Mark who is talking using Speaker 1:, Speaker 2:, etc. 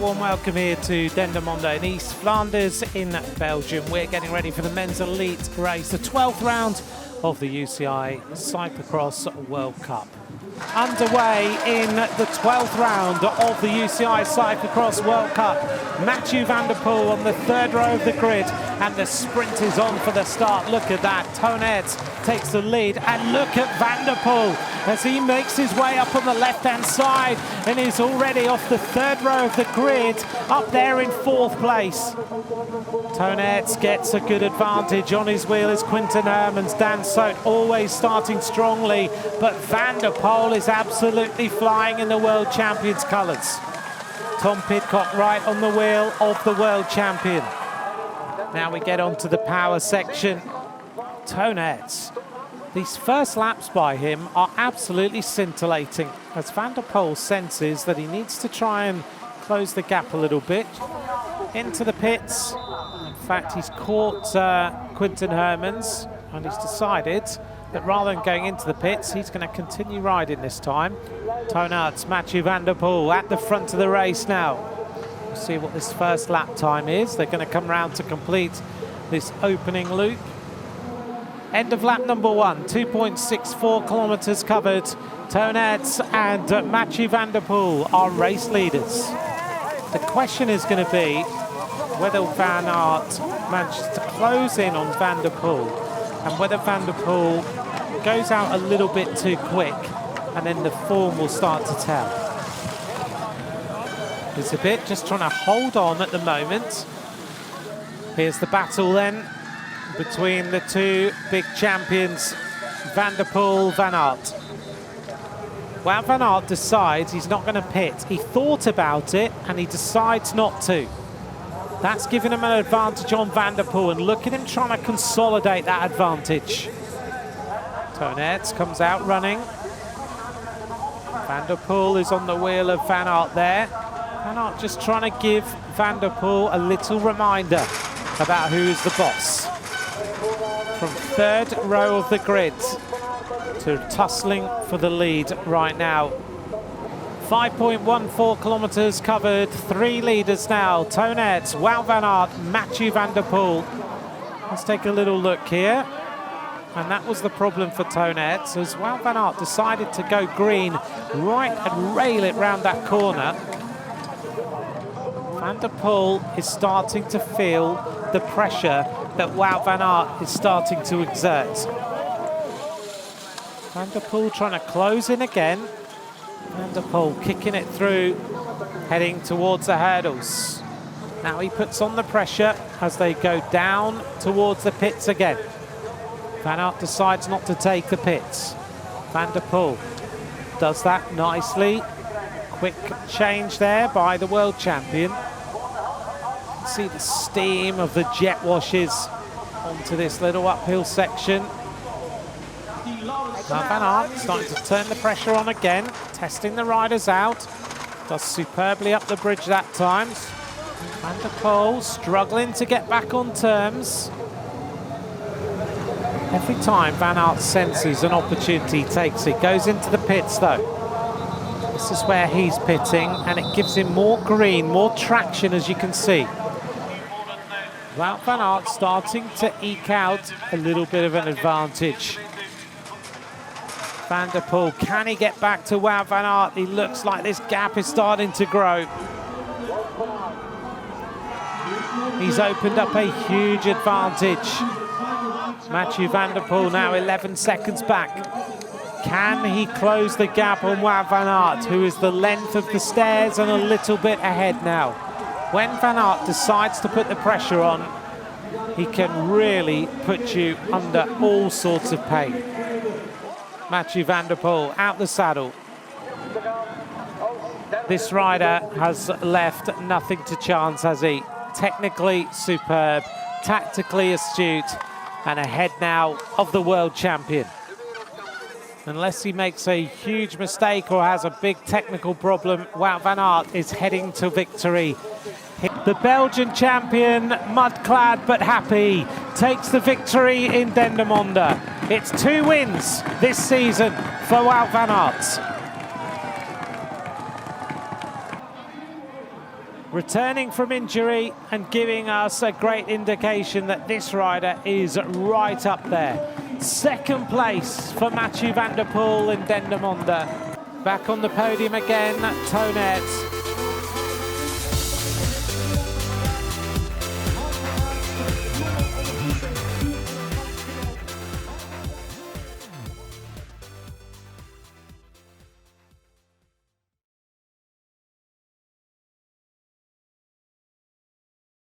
Speaker 1: warm welcome here to Dendermonde in East Flanders in Belgium. We're getting ready for the men's elite race, the 12th round of the UCI Cyclo-cross World Cup. Underway in the 12th round of the UCI Cyclo-cross World Cup. Mathieu van der Poel on the third row of the grid, and the sprint is on for the start. Look at that, Tonnet takes the lead, and look at van der Poel as he makes his way up on the left-hand side and is already off the third row of the grid, up there in fourth place. Tonnet gets a good advantage on his wheel as Quinten Hermans, Dan Soot always starting strongly, but van der Poel is absolutely flying in the world champions colours. Tom Pidcock right on the wheel of the world champion. Now we get on to the power section. Tonnet, these first laps by him are absolutely scintillating as van der Poel senses that he needs to try and close the gap a little bit. Into the pits. In fact, he's caught Quinten Hermans, and he's decided that rather than going into the pits, he's going to continue riding this time. Tonnet, Mathieu van der Poel at the front of the race now. We'll see what this first lap time is. They're going to come round to complete this opening loop. End of lap number 1, 2.64 kilometers covered. Tonnet and Mathieu van der Poel are race leaders. The question is going to be whether Van Aert manages to close in on van der Poel, and whether van der Poel goes out a little bit too quick, and then the form will start to tell. It's a bit just trying to hold on at the moment. Here's the battle then between the two big champions, van der Poel, Van Aert. Well, Van Aert decides he's not going to pit. He thought about it and he decides not to. That's giving him an advantage on van der Poel, and look at him trying to consolidate that advantage. Tonnet comes out running. Van der Poel is on the wheel of Van Aert there. Van Aert just trying to give van der Poel a little reminder about who is the boss. From third row of the grid to tussling for the lead right now. 5.14 kilometers covered, 3 leaders now. Tonnet, Wout van Aert, Mathieu van der Poel. Let's take a little look here. And that was the problem for Tonnet, as Wout van Aert decided to go green right and rail it round that corner. Van der Poel is starting to feel the pressure that Wout van Aert is starting to exert. Van der Poel trying to close in again. Van der Poel kicking it through, heading towards the hurdles. Now he puts on the pressure as they go down towards the pits again. Van Aert decides not to take the pits. Van der Poel does that nicely. Quick change there by the world champion. See the steam of the jet washes onto this little uphill section. Now Van Aert starting to turn the pressure on again, testing the riders out. Does superbly up the bridge that time. Van der Poel struggling to get back on terms. Every time Van Aert senses an opportunity, he takes it. Goes into the pits though. This is where he's pitting, and it gives him more green, more traction, as you can see. Wout van Aert starting to eke out a little bit of an advantage. Van der Poel, can he get back to Wout van Aert? He looks like this gap is starting to grow. He's opened up a huge advantage. Mathieu van der Poel now 11 seconds back. Can he close the gap on Wout van Aert, who is the length of the stairs and a little bit ahead now? When Van Aert decides to put the pressure on, he can really put you under all sorts of pain. Mathieu van der Poel out the saddle. This rider has left nothing to chance, has he? Technically superb, tactically astute, and ahead now of the world champion. Unless he makes a huge mistake or has a big technical problem, Wout van Aert is heading to victory. The Belgian champion, mud-clad but happy, takes the victory in Dendermonde. It's 2 wins this season for Wout van Aert. returning from injury and giving us a great indication that this rider is right up there. Second place for Mathieu van der Poel in Dendermonde. Back on the podium again, Tonet.